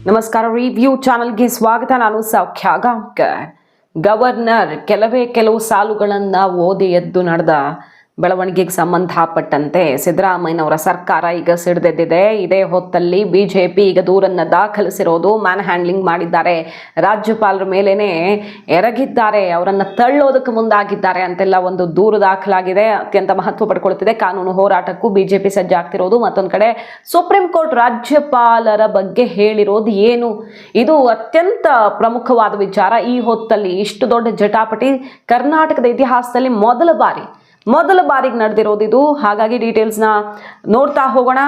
ನಮಸ್ಕಾರ. ರಿವ್ಯೂ ಚಾನಲ್ಗೆ ಸ್ವಾಗತ. ನಾನು ಸೌಖ್ಯ ಗಾಂವ್ಕರ್. ಗವರ್ನರ್ ಕೆಲವು ಸಾಲುಗಳನ್ನು ಓದಿ ಎದ್ದು ನಡೆದ ಬೆಳವಣಿಗೆಗೆ ಸಂಬಂಧಪಟ್ಟಂತೆ ಸಿದ್ದರಾಮಯ್ಯನವರ ಸರ್ಕಾರ ಈಗ ಸಿಡಿದೆದ್ದಿದೆ. ಇದೇ ಹೊತ್ತಲ್ಲಿ ಬಿಜೆಪಿ ಈಗ ದೂರನ್ನ ದಾಖಲಿಸಿರೋದು, ಮ್ಯಾನ್ ಹ್ಯಾಂಡ್ಲಿಂಗ್ ಮಾಡಿದ್ದಾರೆ, ರಾಜ್ಯಪಾಲರ ಮೇಲೇನೆ ಎರಗಿದ್ದಾರೆ, ಅವರನ್ನು ತಳ್ಳೋದಕ್ಕೆ ಮುಂದಾಗಿದ್ದಾರೆ ಅಂತೆಲ್ಲ ಒಂದು ದೂರು ದಾಖಲಾಗಿದೆ. ಅತ್ಯಂತ ಮಹತ್ವ ಪಡ್ಕೊಳ್ತಿದೆ. ಕಾನೂನು ಹೋರಾಟಕ್ಕೂ ಬಿಜೆಪಿ ಸಜ್ಜಾಗ್ತಿರೋದು. ಮತ್ತೊಂದು ಕಡೆ ಸುಪ್ರೀಂ ಕೋರ್ಟ್ ರಾಜ್ಯಪಾಲರ ಬಗ್ಗೆ ಹೇಳಿರೋದು ಏನು, ಇದು ಅತ್ಯಂತ ಪ್ರಮುಖವಾದ ವಿಚಾರ. ಈ ಹೊತ್ತಲ್ಲಿ ಇಷ್ಟು ದೊಡ್ಡ ಜಟಾಪಟಿ ಕರ್ನಾಟಕದ ಇತಿಹಾಸದಲ್ಲಿ ಮೊದಲ ಬಾರಿಗೆ ನಡೆದಿರೋದು ಇದು. ಹಾಗಾಗಿ ಡೀಟೇಲ್ಸ್ನ ನೋಡ್ತಾ ಹೋಗೋಣ.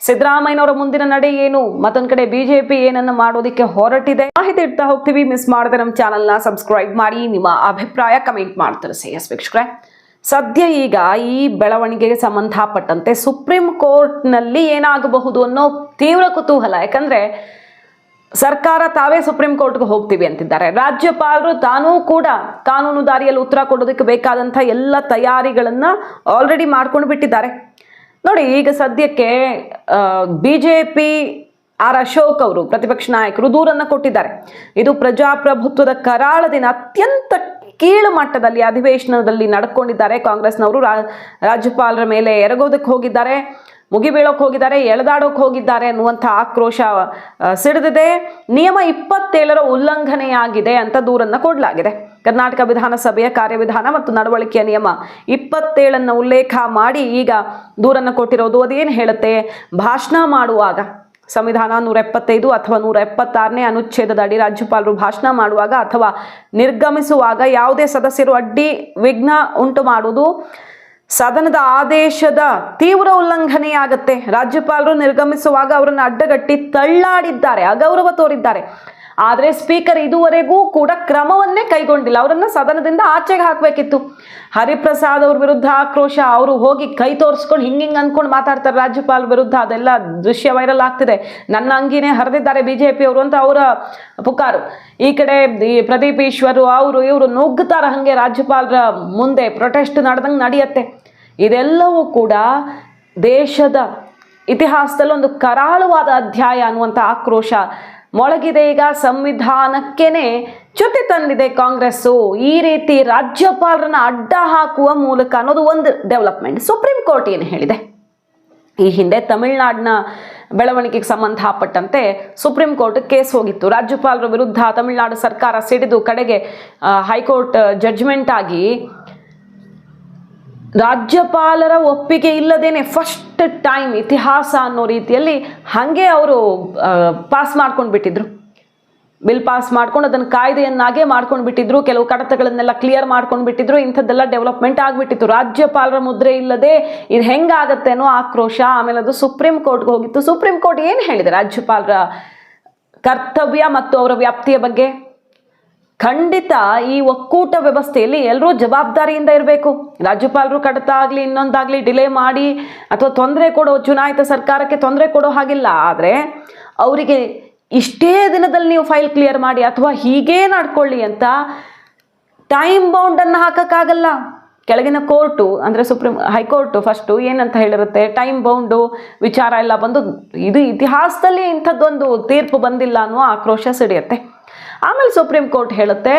ಸಿದ್ದರಾಮಯ್ಯನವರ ಮುಂದಿನ ನಡೆ ಏನು, ಮತ್ತೊಂದು ಕಡೆ ಬಿಜೆಪಿ ಏನನ್ನ ಮಾಡೋದಕ್ಕೆ ಹೊರಟಿದೆ, ಮಾಹಿತಿ ಇಡ್ತಾ ಹೋಗ್ತೀವಿ. ಮಿಸ್ ಮಾಡದೆ ನಮ್ಮ ಚಾನಲ್ನ ಸಬ್ಸ್ಕ್ರೈಬ್ ಮಾಡಿ, ನಿಮ್ಮ ಅಭಿಪ್ರಾಯ ಕಮೆಂಟ್ ಮಾಡಿ ತಿಳಿಸಿ. ಎಸ್ ವೀಕ್ಷಕರೇ, ಸದ್ಯ ಈಗ ಈ ಬೆಳವಣಿಗೆಗೆ ಸಂಬಂಧಪಟ್ಟಂತೆ ಸುಪ್ರೀಂ ಕೋರ್ಟ್ನಲ್ಲಿ ಏನಾಗಬಹುದು ಅನ್ನೋ ತೀವ್ರ ಕುತೂಹಲ. ಯಾಕಂದ್ರೆ ಸರ್ಕಾರ ತಾವೇ ಸುಪ್ರೀಂ ಕೋರ್ಟ್ಗೆ ಹೋಗ್ತೀವಿ ಅಂತಿದ್ದಾರೆ. ರಾಜ್ಯಪಾಲರು ತಾನೂ ಕೂಡ ಕಾನೂನು ದಾರಿಯಲ್ಲಿ ಉತ್ತರ ಕೊಡೋದಕ್ಕೆ ಬೇಕಾದಂಥ ಎಲ್ಲ ತಯಾರಿಗಳನ್ನ ಆಲ್ರೆಡಿ ಮಾಡ್ಕೊಂಡು ಬಿಟ್ಟಿದ್ದಾರೆ. ನೋಡಿ, ಈಗ ಸದ್ಯಕ್ಕೆ ಬಿಜೆಪಿ ಅಶೋಕ್ ಅವರು ಪ್ರತಿಪಕ್ಷ ನಾಯಕರು ದೂರನ್ನ ಕೊಟ್ಟಿದ್ದಾರೆ. ಇದು ಪ್ರಜಾಪ್ರಭುತ್ವದ ಕರಾಳ ದಿನ. ಅತ್ಯಂತ ಕೀಳು ಮಟ್ಟದಲ್ಲಿ ಅಧಿವೇಶನದಲ್ಲಿ ನಡ್ಕೊಂಡಿದ್ದಾರೆ ಕಾಂಗ್ರೆಸ್ನವರು. ರಾಜ್ಯಪಾಲರ ಮೇಲೆ ಎರಗೋದಕ್ಕೆ ಹೋಗಿದ್ದಾರೆ, ಮುಗಿಬೀಳೋಕೆ ಹೋಗಿದ್ದಾರೆ, ಎಳೆದಾಡೋಕೆ ಹೋಗಿದ್ದಾರೆ ಅನ್ನುವಂಥ ಆಕ್ರೋಶ ಸಿಡಿದಿದೆ. ನಿಯಮ 27ರ ಉಲ್ಲಂಘನೆಯಾಗಿದೆ ಅಂತ ದೂರನ್ನು ಕೊಡಲಾಗಿದೆ. ಕರ್ನಾಟಕ ವಿಧಾನಸಭೆಯ ಕಾರ್ಯವಿಧಾನ ಮತ್ತು ನಡವಳಿಕೆಯ ನಿಯಮ 27 ಉಲ್ಲೇಖ ಮಾಡಿ ಈಗ ದೂರನ್ನು ಕೊಟ್ಟಿರೋದು. ಅದೇನು ಹೇಳುತ್ತೆ, ಭಾಷಣ ಮಾಡುವಾಗ ಸಂವಿಧಾನ 175 ಅಥವಾ 176ನೇ ಅನುಚ್ಛೇದದ ಅಡಿ ರಾಜ್ಯಪಾಲರು ಭಾಷಣ ಮಾಡುವಾಗ ಅಥವಾ ನಿರ್ಗಮಿಸುವಾಗ ಯಾವುದೇ ಸದಸ್ಯರು ಅಡ್ಡಿ ವಿಘ್ನ ಉಂಟು ಮಾಡುವುದು ಸದನದ ಆದೇಶದ ತೀವ್ರ ಉಲ್ಲಂಘನೆಯಾಗತ್ತೆ. ರಾಜ್ಯಪಾಲರು ನಿರ್ಗಮಿಸುವಾಗ ಅವರನ್ನು ಅಡ್ಡಗಟ್ಟಿ ತಳ್ಳಾಡಿದ್ದಾರೆ, ಅಗೌರವ ತೋರಿದ್ದಾರೆ. ಆದರೆ ಸ್ಪೀಕರ್ ಇದುವರೆಗೂ ಕೂಡ ಕ್ರಮವನ್ನೇ ಕೈಗೊಂಡಿಲ್ಲ. ಅವರನ್ನು ಸದನದಿಂದ ಆಚೆಗೆ ಹಾಕಬೇಕಿತ್ತು. ಹರಿಪ್ರಸಾದ್ ಅವ್ರ ವಿರುದ್ಧ ಆಕ್ರೋಶ. ಅವರು ಹೋಗಿ ಕೈ ತೋರಿಸ್ಕೊಂಡು ಹಿಂಗಿಂಗ್ ಅಂದ್ಕೊಂಡು ಮಾತಾಡ್ತಾರೆ ರಾಜ್ಯಪಾಲ ವಿರುದ್ಧ. ಅದೆಲ್ಲ ದೃಶ್ಯ ವೈರಲ್ ಆಗ್ತಿದೆ. ನನ್ನ ಅಂಗಿನೇ ಹರಿದಿದ್ದಾರೆ ಬಿಜೆಪಿ ಅವರು ಅಂತ ಅವರ ಪುಕಾರು. ಈ ಕಡೆ ಪ್ರದೀಪ್ ಈಶ್ವರು ಇವರು ನುಗ್ಗುತ್ತಾರೆ ಹಂಗೆ ರಾಜ್ಯಪಾಲರ ಮುಂದೆ. ಪ್ರೊಟೆಸ್ಟ್ ನಡೆದಂಗೆ ನಡೆಯುತ್ತೆ. ಇದೆಲ್ಲವೂ ಕೂಡ ದೇಶದ ಇತಿಹಾಸದಲ್ಲಿ ಒಂದು ಕರಾಳವಾದ ಅಧ್ಯಾಯ ಅನ್ನುವಂಥ ಆಕ್ರೋಶ ಮೊಳಗಿದೆ. ಈಗ ಸಂವಿಧಾನಕ್ಕೇನೆ ಚ್ಯುತಿ ತಂದಿದೆ ಕಾಂಗ್ರೆಸ್ಸು. ಈ ರೀತಿ ರಾಜ್ಯಪಾಲರನ್ನ ಅಡ್ಡ ಹಾಕುವ ಮೂಲಕ ಅನ್ನೋದು ಒಂದು ಡೆವಲಪ್ಮೆಂಟ್. ಸುಪ್ರೀಂ ಕೋರ್ಟ್ ಏನು ಹೇಳಿದೆ, ಈ ಹಿಂದೆ ತಮಿಳುನಾಡಿನ ಬೆಳವಣಿಗೆಗೆ ಸಂಬಂಧಪಟ್ಟಂತೆ ಸುಪ್ರೀಂ ಕೋರ್ಟ್ ಕೇಸ್ ಹೋಗಿತ್ತು. ರಾಜ್ಯಪಾಲರ ವಿರುದ್ಧ ತಮಿಳುನಾಡು ಸರ್ಕಾರ ಸಿಡಿದು ಕಡೆಗೆ ಹೈಕೋರ್ಟ್ ಜಡ್ಜ್ಮೆಂಟ್ ಆಗಿ ರಾಜ್ಯಪಾಲರ ಒಪ್ಪಿಗೆ ಇಲ್ಲದೇನೆ ಫಸ್ಟ್ ಟೈಮ್ ಇತಿಹಾಸ ಅನ್ನೋ ರೀತಿಯಲ್ಲಿ ಹಾಗೆ ಅವರು ಪಾಸ್ ಮಾಡ್ಕೊಂಡು ಬಿಟ್ಟಿದ್ರು. ಬಿಲ್ ಪಾಸ್ ಮಾಡ್ಕೊಂಡು ಅದನ್ನು ಕಾಯ್ದೆಯನ್ನಾಗೆ ಮಾಡ್ಕೊಂಡು ಬಿಟ್ಟಿದ್ರು. ಕೆಲವು ಕಡತಗಳನ್ನೆಲ್ಲ ಕ್ಲಿಯರ್ ಮಾಡ್ಕೊಂಡು ಬಿಟ್ಟಿದ್ರು. ಇಂಥದ್ದೆಲ್ಲ ಡೆವಲಪ್ಮೆಂಟ್ ಆಗಿಬಿಟ್ಟಿತ್ತು. ರಾಜ್ಯಪಾಲರ ಮುದ್ರೆ ಇಲ್ಲದೆ ಇದು ಹೆಂಗಾಗತ್ತೆ ಅನ್ನೋ ಆಕ್ರೋಶ. ಆಮೇಲೆ ಅದು ಸುಪ್ರೀಂ ಕೋರ್ಟ್ಗೆ ಹೋಗಿತ್ತು. ಸುಪ್ರೀಂ ಕೋರ್ಟ್ ಏನು ಹೇಳಿದೆ ರಾಜ್ಯಪಾಲರ ಕರ್ತವ್ಯ ಮತ್ತು ಅವರ ವ್ಯಾಪ್ತಿಯ ಬಗ್ಗೆ? ಖಂಡಿತ ಈ ಒಕ್ಕೂಟ ವ್ಯವಸ್ಥೆಯಲ್ಲಿ ಎಲ್ಲರೂ ಜವಾಬ್ದಾರಿಯಿಂದ ಇರಬೇಕು. ರಾಜ್ಯಪಾಲರು ಕಡತ ಆಗಲಿ ಇನ್ನೊಂದಾಗಲಿ ಡಿಲೇ ಮಾಡಿ ಅಥವಾ ತೊಂದರೆ ಕೊಡೋ, ಚುನಾಯಿತ ಸರ್ಕಾರಕ್ಕೆ ತೊಂದರೆ ಕೊಡೋ ಹಾಗಿಲ್ಲ. ಆದರೆ ಅವರಿಗೆ ಇಷ್ಟೇ ದಿನದಲ್ಲಿ ನೀವು ಫೈಲ್ ಕ್ಲಿಯರ್ ಮಾಡಿ ಅಥವಾ ಹೀಗೇ ನಡ್ಕೊಳ್ಳಿ ಅಂತ ಟೈಮ್ ಬೌಂಡನ್ನು ಹಾಕೋಕ್ಕಾಗಲ್ಲ. ಕೆಳಗಿನ ಕೋರ್ಟು ಅಂದರೆ ಹೈಕೋರ್ಟು ಫಸ್ಟು ಏನಂತ ಹೇಳಿರುತ್ತೆ, ಟೈಮ್ ಬೌಂಡು ವಿಚಾರ ಎಲ್ಲ ಬಂದು ಇದು ಇತಿಹಾಸದಲ್ಲಿ ಇಂಥದ್ದೊಂದು ತೀರ್ಪು ಬಂದಿಲ್ಲ ಅನ್ನುವ ಆಕ್ರೋಶ ಸಿಡಿಯುತ್ತೆ. ಆಮೇಲೆ ಸುಪ್ರೀಂ ಕೋರ್ಟ್ ಹೇಳುತ್ತೆ,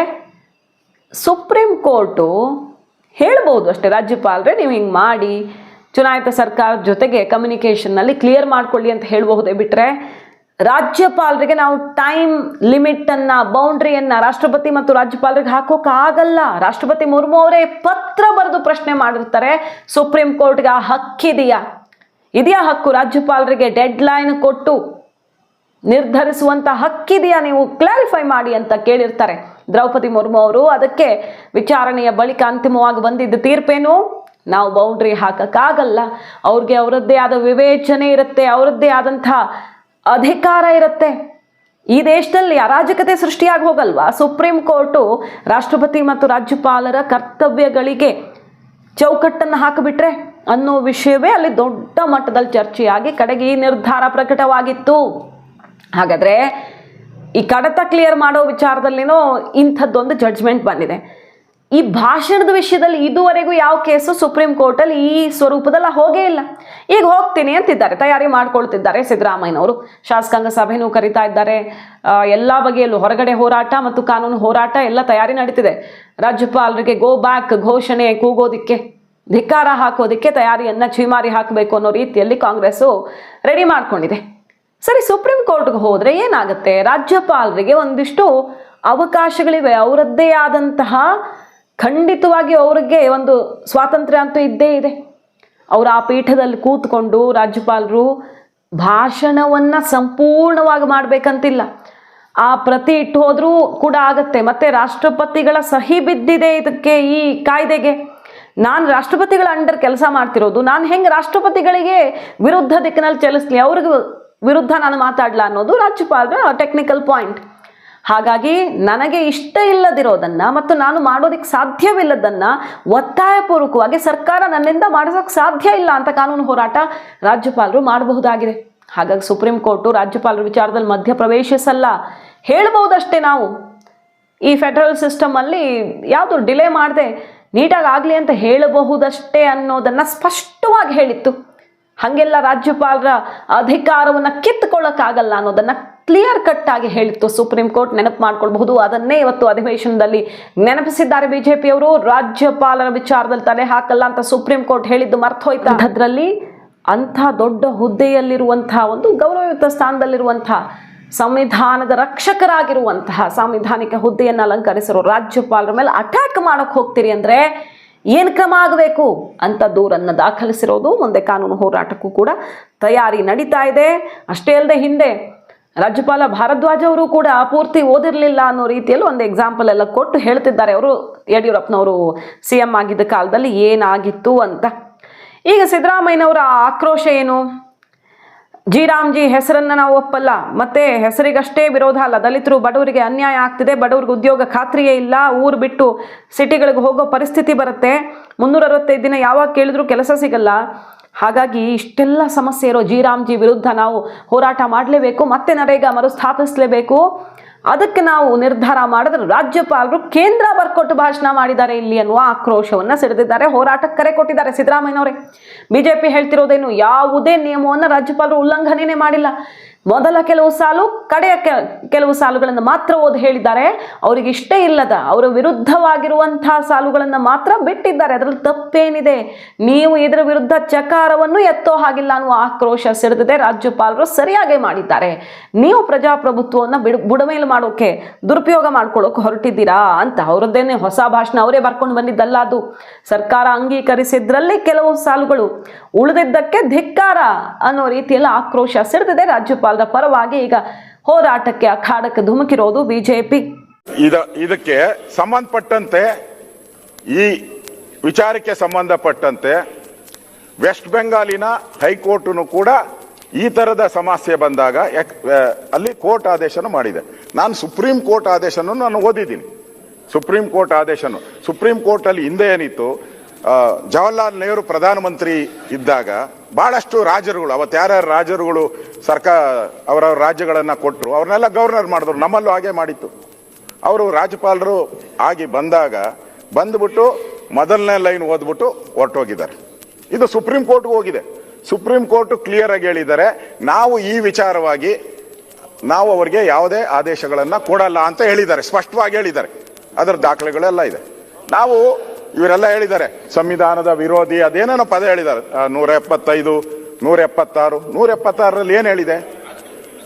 ಸುಪ್ರೀಂ ಕೋರ್ಟು ಹೇಳ್ಬೋದು ಅಷ್ಟೇ, ರಾಜ್ಯಪಾಲರೇ ನೀವು ಹಿಂಗೆ ಮಾಡಿ ಚುನಾಯಿತ ಸರ್ಕಾರದ ಜೊತೆಗೆ ಕಮ್ಯುನಿಕೇಷನ್ನಲ್ಲಿ ಕ್ಲಿಯರ್ ಮಾಡ್ಕೊಳ್ಳಿ ಅಂತ ಹೇಳಬಹುದೇ ಬಿಟ್ಟರೆ ರಾಜ್ಯಪಾಲರಿಗೆ ನಾವು ಟೈಮ್ ಲಿಮಿಟನ್ನು, ಬೌಂಡ್ರಿಯನ್ನು ರಾಷ್ಟ್ರಪತಿ ಮತ್ತು ರಾಜ್ಯಪಾಲರಿಗೆ ಹಾಕೋಕ್ಕಾಗಲ್ಲ. ರಾಷ್ಟ್ರಪತಿ ಮುರ್ಮು ಅವರೇ ಪತ್ರ ಬರೆದು ಪ್ರಶ್ನೆ ಮಾಡಿರ್ತಾರೆ ಸುಪ್ರೀಂ ಕೋರ್ಟ್ಗೆ. ಆ ಹಕ್ಕಿದೆಯಾ ಹಕ್ಕು ರಾಜ್ಯಪಾಲರಿಗೆ ಡೆಡ್ ಲೈನ್ ಕೊಟ್ಟು ನಿರ್ಧರಿಸುವಂಥ ಹಕ್ಕಿದೆಯಾ, ನೀವು ಕ್ಲಾರಿಫೈ ಮಾಡಿ ಅಂತ ಕೇಳಿರ್ತಾರೆ ದ್ರೌಪದಿ ಮುರ್ಮು ಅವರು. ಅದಕ್ಕೆ ವಿಚಾರಣೆಯ ಬಳಿಕ ಅಂತಿಮವಾಗಿ ಬಂದಿದ್ದ ತೀರ್ಪೇನು, ನಾವು ಬೌಂಡ್ರಿ ಹಾಕಕ್ಕಾಗಲ್ಲ. ಅವ್ರಿಗೆ ಅವರದ್ದೇ ಆದ ವಿವೇಚನೆ ಇರುತ್ತೆ, ಅವರದ್ದೇ ಆದಂಥ ಅಧಿಕಾರ ಇರುತ್ತೆ. ಈ ದೇಶದಲ್ಲಿ ಅರಾಜಕತೆ ಸೃಷ್ಟಿಯಾಗಿ ಹೋಗಲ್ವಾ? ಸುಪ್ರೀಂ ಕೋರ್ಟು ರಾಷ್ಟ್ರಪತಿ ಮತ್ತು ರಾಜ್ಯಪಾಲರ ಕರ್ತವ್ಯಗಳಿಗೆ ಚೌಕಟ್ಟನ್ನು ಹಾಕಿಬಿಟ್ರೆ ಅನ್ನೋ ವಿಷಯವೇ ಅಲ್ಲಿ ದೊಡ್ಡ ಮಟ್ಟದಲ್ಲಿ ಚರ್ಚೆಯಾಗಿ ಕಡೆಗೆ ಈ ನಿರ್ಧಾರ ಪ್ರಕಟವಾಗಿತ್ತು. ಹಾಗಾದರೆ ಈ ಕಡತ ಕ್ಲಿಯರ್ ಮಾಡೋ ವಿಚಾರದಲ್ಲಿನೋ ಇಂಥದ್ದೊಂದು ಜಡ್ಜ್ಮೆಂಟ್ ಬಂದಿದೆ. ಈ ಭಾಷಣದ ವಿಷಯದಲ್ಲಿ ಇದುವರೆಗೂ ಯಾವ ಕೇಸು ಸುಪ್ರೀಂ ಕೋರ್ಟಲ್ಲಿ ಈ ಸ್ವರೂಪದಲ್ಲಿ ಹೋಗೇ ಇಲ್ಲ. ಈಗ ಹೋಗ್ತೀನಿ ಅಂತಿದ್ದಾರೆ, ತಯಾರಿ ಮಾಡ್ಕೊಳ್ತಿದ್ದಾರೆ ಸಿದ್ದರಾಮಯ್ಯನವರು. ಶಾಸಕಾಂಗ ಸಭೆನೂ ಕರಿತಾ ಇದ್ದಾರೆ. ಎಲ್ಲ ಬಗೆಯಲ್ಲೂ ಹೊರಗಡೆ ಹೋರಾಟ ಮತ್ತು ಕಾನೂನು ಹೋರಾಟ ಎಲ್ಲ ತಯಾರಿ ನಡೀತಿದೆ. ರಾಜ್ಯಪಾಲರಿಗೆ ಗೋ ಬ್ಯಾಕ್ ಘೋಷಣೆ ಕೂಗೋದಿಕ್ಕೆ, ಧಿಕ್ಕಾರ ಹಾಕೋದಿಕ್ಕೆ ತಯಾರಿಯನ್ನ ಛೀಮಾರಿ ಹಾಕಬೇಕು ಅನ್ನೋ ರೀತಿಯಲ್ಲಿ ಕಾಂಗ್ರೆಸ್ಸು ರೆಡಿ ಮಾಡ್ಕೊಂಡಿದೆ. ಸರಿ, ಸುಪ್ರೀಂ ಕೋರ್ಟ್ಗೆ ಹೋದ್ರೆ ಏನಾಗುತ್ತೆ? ರಾಜ್ಯಪಾಲರಿಗೆ ಒಂದಿಷ್ಟು ಅವಕಾಶಗಳಿವೆ, ಅವರದ್ದೇ ಆದಂತಹ, ಖಂಡಿತವಾಗಿ ಅವ್ರಿಗೆ ಒಂದು ಸ್ವಾತಂತ್ರ್ಯ ಅಂತೂ ಇದ್ದೇ ಇದೆ. ಅವರು ಆ ಪೀಠದಲ್ಲಿ ಕೂತ್ಕೊಂಡು ರಾಜ್ಯಪಾಲರು ಭಾಷಣವನ್ನ ಸಂಪೂರ್ಣವಾಗಿ ಮಾಡ್ಬೇಕಂತಿಲ್ಲ. ಆ ಪ್ರತಿ ಇಟ್ಟು ಹೋದ್ರೂ ಕೂಡ ಆಗತ್ತೆ. ಮತ್ತೆ ರಾಷ್ಟ್ರಪತಿಗಳ ಸಹಿ ಬಿದ್ದಿದೆ ಇದಕ್ಕೆ, ಈ ಕಾಯ್ದೆಗೆ. ನಾನು ರಾಷ್ಟ್ರಪತಿಗಳ ಅಂಡರ್ ಕೆಲಸ ಮಾಡ್ತಿರೋದು, ನಾನು ಹೆಂಗೆ ರಾಷ್ಟ್ರಪತಿಗಳಿಗೆ ವಿರುದ್ಧ ದಿಕ್ಕಿನಲ್ಲಿ ಚಲಿಸ್ಲಿ, ಅವ್ರಿಗೆ ವಿರುದ್ಧ ನಾನು ಮಾತಾಡ್ಲಾ ಅನ್ನೋದು ರಾಜ್ಯಪಾಲರ ಟೆಕ್ನಿಕಲ್ ಪಾಯಿಂಟ್. ಹಾಗಾಗಿ ನನಗೆ ಇಷ್ಟ ಇಲ್ಲದಿರೋದನ್ನ ಮತ್ತು ನಾನು ಮಾಡೋದಕ್ಕೆ ಸಾಧ್ಯವಿಲ್ಲದನ್ನ ಒತ್ತಾಯಪೂರ್ವಕವಾಗಿ ಸರ್ಕಾರ ನನ್ನಿಂದ ಮಾಡಿಸೋಕೆ ಸಾಧ್ಯ ಇಲ್ಲ ಅಂತ ಕಾನೂನು ಹೋರಾಟ ರಾಜ್ಯಪಾಲರು ಮಾಡಬಹುದಾಗಿದೆ. ಹಾಗಾಗಿ ಸುಪ್ರೀಂ ಕೋರ್ಟು ರಾಜ್ಯಪಾಲರ ವಿಚಾರದಲ್ಲಿ ಮಧ್ಯಪ್ರವೇಶಿಸಲ್ಲ, ಹೇಳ್ಬಹುದಷ್ಟೇ. ನಾವು ಈ ಫೆಡರಲ್ ಸಿಸ್ಟಮ್ ಅಲ್ಲಿ ಯಾವುದು ಡಿಲೇ ಮಾಡದೆ ನೀಟಾಗಿ ಆಗಲಿ ಅಂತ ಹೇಳಬಹುದಷ್ಟೇ ಅನ್ನೋದನ್ನ ಸ್ಪಷ್ಟವಾಗಿ ಹೇಳಿತ್ತು. ಹಾಗೆಲ್ಲ ರಾಜ್ಯಪಾಲರ ಅಧಿಕಾರವನ್ನು ಕಿತ್ತುಕೊಳ್ಳಕ್ಕಾಗಲ್ಲ ಅನ್ನೋದನ್ನ ಕ್ಲಿಯರ್ ಕಟ್ ಆಗಿ ಹೇಳಿತ್ತು ಸುಪ್ರೀಂ ಕೋರ್ಟ್. ನೆನಪು ಮಾಡ್ಕೊಳ್ಬಹುದು. ಅದನ್ನೇ ಇವತ್ತು ಅಧಿವೇಶನದಲ್ಲಿ ನೆನಪಿಸಿದ್ದಾರೆ ಬಿಜೆಪಿಯವರು. ರಾಜ್ಯಪಾಲರ ವಿಚಾರದಲ್ಲಿ ತಲೆ ಹಾಕಲ್ಲ ಅಂತ ಸುಪ್ರೀಂ ಕೋರ್ಟ್ ಹೇಳಿದ್ದು ಮರ್ತು ಹೋಯ್ತಾ? ಅದರಲ್ಲಿ ಅಂಥ ದೊಡ್ಡ ಹುದ್ದೆಯಲ್ಲಿರುವಂತಹ, ಒಂದು ಗೌರವಯುತ ಸ್ಥಾನದಲ್ಲಿರುವಂತಹ, ಸಂವಿಧಾನದ ರಕ್ಷಕರಾಗಿರುವಂತಹ, ಸಾಂವಿಧಾನಿಕ ಹುದ್ದೆಯನ್ನು ಅಲಂಕರಿಸಿರೋ ರಾಜ್ಯಪಾಲರ ಮೇಲೆ ಅಟ್ಯಾಕ್ ಮಾಡಕ್ ಹೋಗ್ತೀರಿ ಅಂದ್ರೆ ಏನು ಕ್ರಮ ಆಗಬೇಕು ಅಂತ ದೂರನ್ನು ದಾಖಲಿಸಿರೋದು. ಮುಂದೆ ಕಾನೂನು ಹೋರಾಟಕ್ಕೂ ಕೂಡ ತಯಾರಿ ನಡೀತಾ ಇದೆ. ಅಷ್ಟೇ ಅಲ್ಲದೆ ಹಿಂದೆ ರಾಜ್ಯಪಾಲ ಭಾರದ್ವಾಜ್ ಅವರು ಕೂಡ ಪೂರ್ತಿ ಓದಿರಲಿಲ್ಲ ಅನ್ನೋ ರೀತಿಯಲ್ಲಿ ಒಂದು ಎಕ್ಸಾಂಪಲ್ ಎಲ್ಲ ಕೊಟ್ಟು ಹೇಳ್ತಿದ್ದಾರೆ ಅವರು, ಯಡಿಯೂರಪ್ಪನವರು CM ಆಗಿದ್ದ ಕಾಲದಲ್ಲಿ ಏನಾಗಿತ್ತು ಅಂತ. ಈಗ ಸಿದ್ದರಾಮಯ್ಯನವರ ಆಕ್ರೋಶ ಏನು? ಜಿ ಹೆಸರನ್ನ ನಾವು ಒಪ್ಪಲ್ಲ, ಮತ್ತೆ ಹೆಸರಿಗಷ್ಟೇ ವಿರೋಧ ಅಲ್ಲ, ದಲಿತರು ಬಡವರಿಗೆ ಅನ್ಯಾಯ ಆಗ್ತಿದೆ, ಬಡವರಿಗೆ ಉದ್ಯೋಗ ಖಾತ್ರಿಯೇ ಇಲ್ಲ, ಊರು ಬಿಟ್ಟು ಸಿಟಿಗಳಿಗೆ ಹೋಗೋ ಪರಿಸ್ಥಿತಿ ಬರುತ್ತೆ, 365 ದಿನ ಯಾವಾಗ ಕೇಳಿದ್ರು ಕೆಲಸ ಸಿಗಲ್ಲ. ಹಾಗಾಗಿ ಇಷ್ಟೆಲ್ಲ ಸಮಸ್ಯೆ ಇರೋ ಜಿ ವಿರುದ್ಧ ನಾವು ಹೋರಾಟ ಮಾಡಲೇಬೇಕು, ಮತ್ತೆ ನರೇಗಾ ಮರುಸ್ಥಾಪಿಸಲೇಬೇಕು. ಅದಕ್ಕೆ ನಾವು ನಿರ್ಧಾರ ಮಾಡಿದ್ರೆ ರಾಜ್ಯಪಾಲರು ಕೇಂದ್ರ ಬರ್ಕೊಟ್ಟು ಭಾಷಣ ಮಾಡಿದ್ದಾರೆ ಇಲ್ಲಿ ಅನ್ನುವ ಆಕ್ರೋಶವನ್ನ ಸಿಡಿದಿದ್ದಾರೆ. ಹೋರಾಟಕ್ಕೆ ಕರೆ ಕೊಟ್ಟಿದ್ದಾರೆ ಸಿದ್ದರಾಮಯ್ಯನವರೇ. ಬಿಜೆಪಿ ಹೇಳ್ತಿರೋದೇನು, ಯಾವುದೇ ನಿಯಮವನ್ನು ರಾಜ್ಯಪಾಲರು ಉಲ್ಲಂಘನೆ ಮಾಡಿಲ್ಲ. ಮೊದಲ ಕೆಲವು ಸಾಲು, ಕಡೆಯ ಕೆಲವು ಸಾಲುಗಳನ್ನು ಮಾತ್ರ ಓದಿ ಹೇಳಿದ್ದಾರೆ. ಅವರಿಗೆ ಇಷ್ಟ ಇಲ್ಲದ, ಅವರ ವಿರುದ್ಧವಾಗಿರುವಂತಹ ಸಾಲುಗಳನ್ನು ಮಾತ್ರ ಬಿಟ್ಟಿದ್ದಾರೆ. ಅದರಲ್ಲಿ ತಪ್ಪೇನಿದೆ? ನೀವು ಇದರ ವಿರುದ್ಧ ಚಕಾರವನ್ನು ಎತ್ತೋ ಹಾಗಿಲ್ಲ ಅನ್ನುವ ಆಕ್ರೋಶ ಸಿಡಿದಿದೆ. ರಾಜ್ಯಪಾಲರು ಸರಿಯಾಗಿ ಮಾಡಿದ್ದಾರೆ. ನೀವು ಪ್ರಜಾಪ್ರಭುತ್ವವನ್ನು ಬುಡಮೇಲು ಮಾಡೋಕೆ, ದುರುಪಯೋಗ ಮಾಡ್ಕೊಳ್ಳೋಕೆ ಹೊರಟಿದ್ದೀರಾ ಅಂತ. ಅವರದ್ದೇನೆ ಹೊಸ ಭಾಷಣ ಅವರೇ ಬರ್ಕೊಂಡು ಬಂದಿದ್ದಲ್ಲ, ಅದು ಸರ್ಕಾರ ಅಂಗೀಕರಿಸಿದ್ರಲ್ಲಿ ಕೆಲವು ಸಾಲುಗಳು, ಉಳಿದಿದ್ದಕ್ಕೆ ಧಿಕ್ಕಾರ ಅನ್ನೋ ರೀತಿಯಲ್ಲಿ ಆಕ್ರೋಶ ಸಿಡಿದಿದೆ. ರಾಜ್ಯಪಾಲರ ಪರವಾಗಿ ಈಗ ಹೋರಾಟಕ್ಕೆ, ಅಖಾಡಕ್ಕೆ ಧುಮುಕಿರೋದು ಬಿಜೆಪಿ. ಇದಕ್ಕೆ ಸಂಬಂಧಪಟ್ಟಂತೆ, ಈ ವಿಚಾರಕ್ಕೆ ಸಂಬಂಧಪಟ್ಟಂತೆ ವೆಸ್ಟ್ ಬೆಂಗಾಲಿನ ಹೈಕೋರ್ಟ್ನು ಕೂಡ ಈ ತರದ ಸಮಸ್ಯೆ ಬಂದಾಗ ಅಲ್ಲಿ ಕೋರ್ಟ್ ಆದೇಶನ ಮಾಡಿದೆ. ನಾನು ಸುಪ್ರೀಂ ಕೋರ್ಟ್ ಆದೇಶನ ನಾನು ಓದಿದ್ದೀನಿ. ಸುಪ್ರೀಂ ಕೋರ್ಟ್ ಆದೇಶನು, ಸುಪ್ರೀಂ ಕೋರ್ಟ್ ಅಲ್ಲಿ ಹಿಂದೆ ಏನಿತ್ತು, ಜವಾಹರ್ಲಾಲ್ ನೆಹರು ಪ್ರಧಾನಮಂತ್ರಿ ಇದ್ದಾಗ ಬಹಳಷ್ಟು ರಾಜರುಗಳು, ಅವತ್ತು ಯಾರ್ಯಾರು ರಾಜರುಗಳು ಸರ್ಕಾರ ಅವರವ್ರ ರಾಜ್ಯಗಳನ್ನ ಕೊಟ್ಟರು ಅವ್ರನ್ನೆಲ್ಲ ಗವರ್ನರ್ ಮಾಡಿದ್ರು. ನಮ್ಮಲ್ಲೂ ಹಾಗೆ ಮಾಡಿತ್ತು. ಅವರು ರಾಜ್ಯಪಾಲರು ಆಗಿ ಬಂದ್ಬಿಟ್ಟು ಮೊದಲನೇ ಲೈನ್ ಓದ್ಬಿಟ್ಟು ಹೊರಟೋಗಿದ್ದಾರೆ. ಇದು ಸುಪ್ರೀಂ ಕೋರ್ಟ್ಗೂ ಹೋಗಿದೆ. ಸುಪ್ರೀಂ ಕೋರ್ಟ್ ಕ್ಲಿಯರ್ ಆಗಿ ಹೇಳಿದ್ದಾರೆ, ನಾವು ಈ ವಿಚಾರವಾಗಿ ನಾವು ಅವರಿಗೆ ಯಾವುದೇ ಆದೇಶಗಳನ್ನ ಕೊಡಲ್ಲ ಅಂತ ಹೇಳಿದ್ದಾರೆ, ಸ್ಪಷ್ಟವಾಗಿ ಹೇಳಿದ್ದಾರೆ. ಅದರ ದಾಖಲೆಗಳೆಲ್ಲ ಇದೆ. ನಾವು ಇವರೆಲ್ಲ ಹೇಳಿದ್ದಾರೆ ಸಂವಿಧಾನದ ವಿರೋಧಿ, ಅದೇನೇನೋ ಪದ ಹೇಳಿದ್ದಾರೆ. 175, 176, 176ರಲ್ಲಿ ಏನ್ ಹೇಳಿದೆ?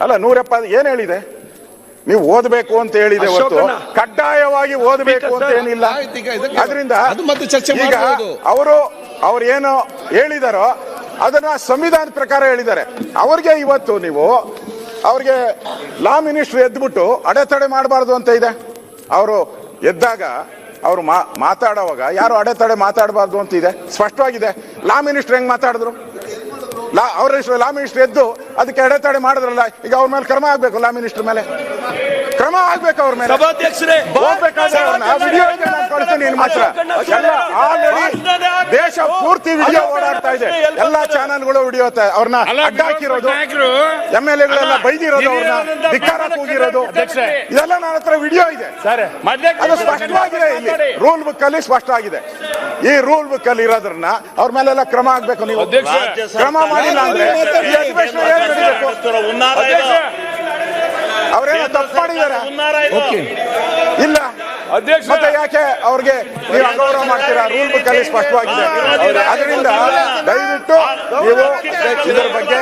ಅಲ್ಲ, 170 ಏನ್ ಹೇಳಿದೆ? ನೀವು ಓದಬೇಕು ಅಂತ ಹೇಳಿದೆ ಹೊರತು ಕಡ್ಡಾಯವಾಗಿ ಓದಬೇಕು ಅಂತ ಏನಿಲ್ಲ. ಅದರಿಂದ ಈಗ ಅವ್ರು ಏನು ಹೇಳಿದಾರೋ ಅದನ್ನ ಸಂವಿಧಾನದ ಪ್ರಕಾರ ಹೇಳಿದ್ದಾರೆ. ಅವ್ರಿಗೆ ಇವತ್ತು ನೀವು ಅವ್ರಿಗೆ ಲಾ ಮಿನಿಸ್ಟರ್ ಎದ್ಬಿಟ್ಟು ಅಡೆತಡೆ ಮಾಡಬಾರ್ದು ಅಂತ ಇದೆ. ಅವರು ಎದ್ದಾಗ ಅವರು ಮಾತಾಡುವಾಗ ಯಾರು ಅಡೆತಡೆ ಮಾತಾಡಬಾರ್ದು ಅಂತ ಇದೆ, ಸ್ಪಷ್ಟವಾಗಿದೆ. ಲಾ ಮಿನಿಸ್ಟರ್ ಹೆಂಗ್ ಮಾತಾಡಿದ್ರು? ಲಾ ಮಿನಿಸ್ಟರ್ ಎದ್ದು ಅದಕ್ಕೆ ಅಡೆತಡೆ ಮಾಡಿದ್ರಲ್ಲ, ಈಗ ಅವ್ರ ಮೇಲೆ ಕ್ರಮ ಆಗ್ಬೇಕು ಲಾ ಮಿನಿಸ್ಟರ್ ಮೇಲೆ. ಕ್ರಮ ಆಗ್ಬೇಕು ಅವ್ರ ಮೇಲೆ. ಸಭಾಧ್ಯಕ್ಷರೇ, ಹೋಗ್ಬೇಕಾದ್ರೆ ಅವ್ರನ್ನ ವಿಡಿಯೋ ಇದೆ, ನಾನು ಕಳ್ಸ್ತೀನಿ ನಿಮ್ಮ ಹತ್ರ. ಎಲ್ಲ ಆಲ್ರೆಡಿ ದೇಶ ಪೂರ್ತಿ ವಿಡಿಯೋ ಓಡಾಡ್ತಾ ಇದೆ, ಎಲ್ಲಾ ಚಾನಲ್ಗಳು ವಿಡಿಯೋ ಅವ್ರನ್ನ ಅಡ್ಡ ಹಾಕಿರೋದು, MLA ಬೈದಿರೋದು, ಅವ್ರನ್ನ ಧಿಕ್ಕಾರ ಕೂಗಿರೋದು, ಇದೆಲ್ಲ ನನ್ನ ಹತ್ರ ವಿಡಿಯೋ ಇದೆ. ಅದು ಸ್ಪಷ್ಟವಾಗಿದೆ, ಇಲ್ಲಿ ರೂಲ್ ಬುಕ್ ಅಲ್ಲಿ ಸ್ಪಷ್ಟ ಆಗಿದೆ. ಈ ರೂಲ್ ಬುಕ್ ಅಲ್ಲಿ ಇರೋದ್ರನ್ನ ಅವ್ರ ಮೇಲೆಲ್ಲ ಕ್ರಮ ಆಗ್ಬೇಕು. ನೀವು ಕ್ರಮ ಮಾಡಿಲ್ಲ ಅಂದ್ರೆ ಈ ಅಧಿವೇಶನ ಏನ್ ನಡೀಬೇಕು? ಅವರೇನೋ ತಪ್ಪು ಮಾಡಿದಾರೆ ಇಲ್ಲ, ಮತ್ತೆ ಯಾಕೆ ಅವ್ರಿಗೆ ನೀವು ಅಗೌರವ ಮಾಡ್ತೀರಾ? ರೂಲ್ ಬುಕ್ ಅಲ್ಲಿ ಸ್ಪಷ್ಟವಾಗಿದೆ. ಅದರಿಂದ ದಯವಿಟ್ಟು ನೀವು ಇದರ ಬಗ್ಗೆ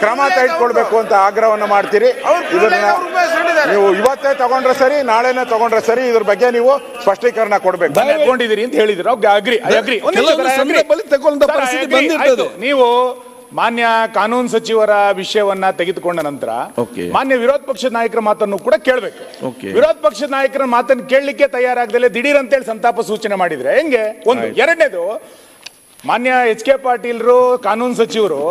ಕ್ರಮ ತೆಗೆದುಕೊಳ್ಬೇಕು ಅಂತ ಆಗ್ರಹವನ್ನು ಮಾಡ್ತೀರಿ. ಇದನ್ನ ನೀವು ಇವತ್ತೇ ತಗೊಂಡ್ರೆ ಸರಿ, ನಾಳೆನೇ ತಗೊಂಡ್ರೆ ಸರಿ, ಇದ್ರ ಬಗ್ಗೆ ನೀವು ಸ್ಪಷ್ಟೀಕರಣ ಕೊಡ್ಬೇಕು. ತಗೊಂಡಿದ್ದೀರಿ ಅಂತ ಹೇಳಿದ್ರು, ನೀವು ಮಾನ್ಯ ಕಾನೂನು ಸಚಿವರ ವಿಷಯವನ್ನ ತೆಗೆದುಕೊಂಡ ನಂತರ ಮಾನ್ಯ ವಿರೋಧ ಪಕ್ಷದ ನಾಯಕರ ಮಾತನ್ನು ಕೂಡ ಕೇಳಬೇಕು. ವಿರೋಧ ಪಕ್ಷದ ನಾಯಕರ ಮಾತನ್ನು ಕೇಳಲಿಕ್ಕೆ ತಯಾರಾಗದಲ್ಲೇ ದಿಢೀರ್ ಅಂತೇಳಿ ಸಂತಾಪ ಸೂಚನೆ ಮಾಡಿದ್ರೆ ಹೆಂಗೆ? ಒಂದು. ಎರಡನೇದು, ಮಾನ್ಯ HK ಪಾಟೀಲ್ರು ಕಾನೂನು ಸಚಿವರು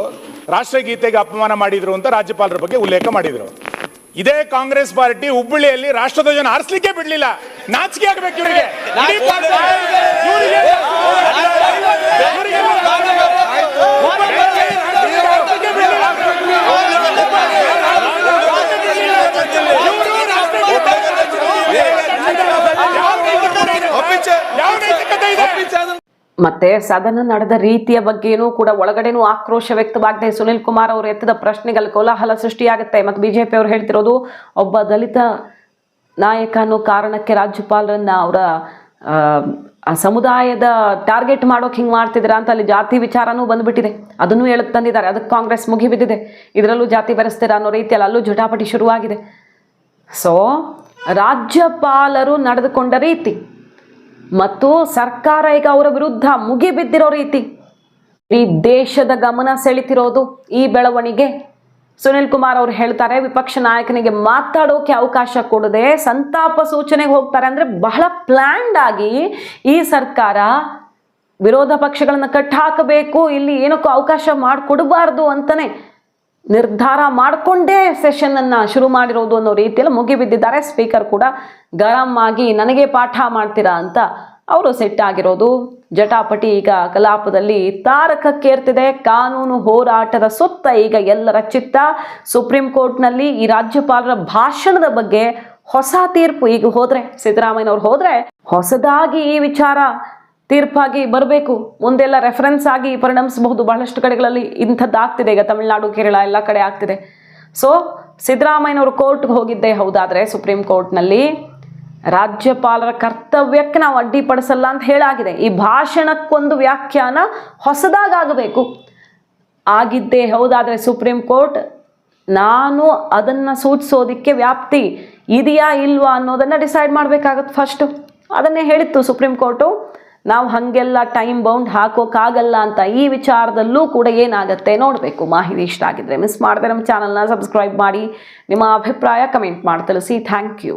ರಾಷ್ಟ್ರಗೀತೆಗೆ ಅಪಮಾನ ಮಾಡಿದ್ರು ಅಂತ ರಾಜ್ಯಪಾಲರ ಬಗ್ಗೆ ಉಲ್ಲೇಖ ಮಾಡಿದ್ರು. ಇದೇ ಕಾಂಗ್ರೆಸ್ ಪಾರ್ಟಿ ಹುಬ್ಬಳ್ಳಿಯಲ್ಲಿ ರಾಷ್ಟ್ರಧ್ವಜನ ಹಾರಿಸಲಿಕ್ಕೆ ಬಿಡ್ಲಿಲ್ಲ. ನಾಚಿಕೆ ಆಗಬೇಕು ಇವರಿಗೆ. ಮತ್ತೆ ಸದನ ನಡೆದ ರೀತಿಯ ಬಗ್ಗೆನೂ ಕೂಡ ಒಳಗಡೆನೂ ಆಕ್ರೋಶ ವ್ಯಕ್ತವಾಗಿದೆ. ಸುನಿಲ್ ಕುಮಾರ್ ಅವರು ಎತ್ತಿದ ಪ್ರಶ್ನೆಗಳ ಕೋಲಾಹಲ ಸೃಷ್ಟಿಯಾಗುತ್ತೆ. ಮತ್ತು ಬಿಜೆಪಿ ಅವರು ಹೇಳ್ತಿರೋದು, ಒಬ್ಬ ದಲಿತ ನಾಯಕ ಅನ್ನೋ ಕಾರಣಕ್ಕೆ ರಾಜ್ಯಪಾಲರನ್ನ ಅವರ ಸಮುದಾಯದ ಟಾರ್ಗೆಟ್ ಮಾಡೋಕೆ ಹಿಂಗೆ ಮಾಡ್ತಿದ್ದೀರಾ ಅಂತ ಅಲ್ಲಿ ಜಾತಿ ವಿಚಾರನೂ ಬಂದ್ಬಿಟ್ಟಿದೆ. ಅದನ್ನು ಹೇಳಕ್ ತಂದಿದ್ದಾರೆ. ಅದಕ್ಕೆ ಕಾಂಗ್ರೆಸ್ ಮುಗಿಬಿದ್ದಿದೆ. ಇದರಲ್ಲೂ ಜಾತಿ ಬೆರೆಸ್ತೀರಾ ಅನ್ನೋ ರೀತಿಯಲ್ಲಿ ಅಲ್ಲೂ ಜಟಾಪಟಿ ಶುರುವಾಗಿದೆ. ಸೊ ರಾಜ್ಯಪಾಲರು ನಡೆದುಕೊಂಡ ರೀತಿ ಮತ್ತು ಸರ್ಕಾರ ಈಗ ಅವರ ವಿರುದ್ಧ ಮುಗಿಬಿದ್ದಿರೋ ರೀತಿ, ಈ ದೇಶದ ಗಮನ ಸೆಳಿತಿರೋದು ಈ ಬೆಳವಣಿಗೆ. ಸುನಿಲ್ ಕುಮಾರ್ ಅವರು ಹೇಳ್ತಾರೆ, ವಿಪಕ್ಷ ನಾಯಕನಿಗೆ ಮಾತಾಡೋಕೆ ಅವಕಾಶ ಕೊಡದೆ ಸಂತಾಪ ಸೂಚನೆಗೆ ಹೋಗ್ತಾರೆ. ಅಂದ್ರೆ ಬಹಳ ಪ್ಲಾನ್ಡ್ ಆಗಿ ಈ ಸರ್ಕಾರ ವಿರೋಧ ಪಕ್ಷಗಳನ್ನ ಕಟ್ಟಾಕಬೇಕು, ಇಲ್ಲಿ ಏನಕ್ಕೂ ಅವಕಾಶ ಮಾಡಿಕೊಡಬಾರ್ದು ಅಂತಾನೆ ನಿರ್ಧಾರ ಮಾಡಿಕೊಂಡೇ ಸೆಷನ್ ಅನ್ನ ಶುರು ಮಾಡಿರೋದು ಅನ್ನೋ ರೀತಿಯಲ್ಲಿ ಮುಗಿಬಿದ್ದಿದ್ದಾರೆ. ಸ್ಪೀಕರ್ ಕೂಡ ಗರಂ ಆಗಿ ನನಗೆ ಪಾಠ ಮಾಡ್ತೀರಾ ಅಂತ ಅವರು ಸೆಟ್ಟಾಗಿರೋದು. ಜಟಾಪಟಿ ಈಗ ಕಲಾಪದಲ್ಲಿ ತಾರಕಕ್ಕೇರ್ತಿದೆ. ಕಾನೂನು ಹೋರಾಟದ ಸುತ್ತ ಈಗ ಎಲ್ಲರ ಚಿತ್ತ. ಸುಪ್ರೀಂ ಕೋರ್ಟ್ನಲ್ಲಿ ಈ ರಾಜ್ಯಪಾಲರ ಭಾಷಣದ ಬಗ್ಗೆ ಹೊಸ ತೀರ್ಪು ಈಗ ಹೋದ್ರೆ, ಸಿದ್ದರಾಮಯ್ಯನವ್ರು ಹೋದ್ರೆ ಹೊಸದಾಗಿ ಈ ವಿಚಾರ ತೀರ್ಪಾಗಿ ಬರಬೇಕು. ಮುಂದೆಲ್ಲ ರೆಫರೆನ್ಸ್ ಆಗಿ ಪರಿಣಮಿಸಬಹುದು. ಬಹಳಷ್ಟು ಕಡೆಗಳಲ್ಲಿ ಇಂಥದ್ದಾಗ್ತಿದೆ. ಈಗ ತಮಿಳುನಾಡು, ಕೇರಳ ಎಲ್ಲ ಕಡೆ ಆಗ್ತಿದೆ. ಸೊ ಸಿದ್ದರಾಮಯ್ಯನವರು ಕೋರ್ಟ್ಗೆ ಹೋಗಿದ್ದೇ ಹೌದಾದ್ರೆ ಸುಪ್ರೀಂ ಕೋರ್ಟ್ನಲ್ಲಿ ರಾಜ್ಯಪಾಲರ ಕರ್ತವ್ಯಕ್ಕೆ ನಾವು ಅಡ್ಡಿಪಡಿಸಲ್ಲ ಅಂತ ಹೇಳಾಗಿದೆ. ಈ ಭಾಷಣಕ್ಕೊಂದು ವ್ಯಾಖ್ಯಾನ ಹೊಸದಾಗಬೇಕು. ಆಗಿದ್ದೇ ಹೌದಾದ್ರೆ ಸುಪ್ರೀಂ ಕೋರ್ಟ್ ನಾನು ಅದನ್ನು ಸೂಚಿಸೋದಿಕ್ಕೆ ವ್ಯಾಪ್ತಿ ಇದೆಯಾ ಇಲ್ವಾ ಅನ್ನೋದನ್ನು ಡಿಸೈಡ್ ಮಾಡಬೇಕಾಗತ್ತೆ. ಫಸ್ಟು ಅದನ್ನೇ ಹೇಳಿತ್ತು ಸುಪ್ರೀಂ ಕೋರ್ಟು, ನಾವು ಹಾಗೆಲ್ಲ ಟೈಮ್ ಬೌಂಡ್ ಹಾಕೋಕ್ಕಾಗಲ್ಲ ಅಂತ. ಈ ವಿಚಾರದಲ್ಲೂ ಕೂಡ ಏನಾಗುತ್ತೆ ನೋಡಬೇಕು. ಮಾಹಿತಿ ಇಷ್ಟ ಆಗಿದ್ರೆ ಮಿಸ್ ಮಾಡದೆ ನಮ್ಮ ಚಾನಲ್ನ ಸಬ್ಸ್ಕ್ರೈಬ್ ಮಾಡಿ, ನಿಮ್ಮ ಅಭಿಪ್ರಾಯ ಕಮೆಂಟ್ ಮಾಡಿ ತಿಳಿಸಿ. Thank you.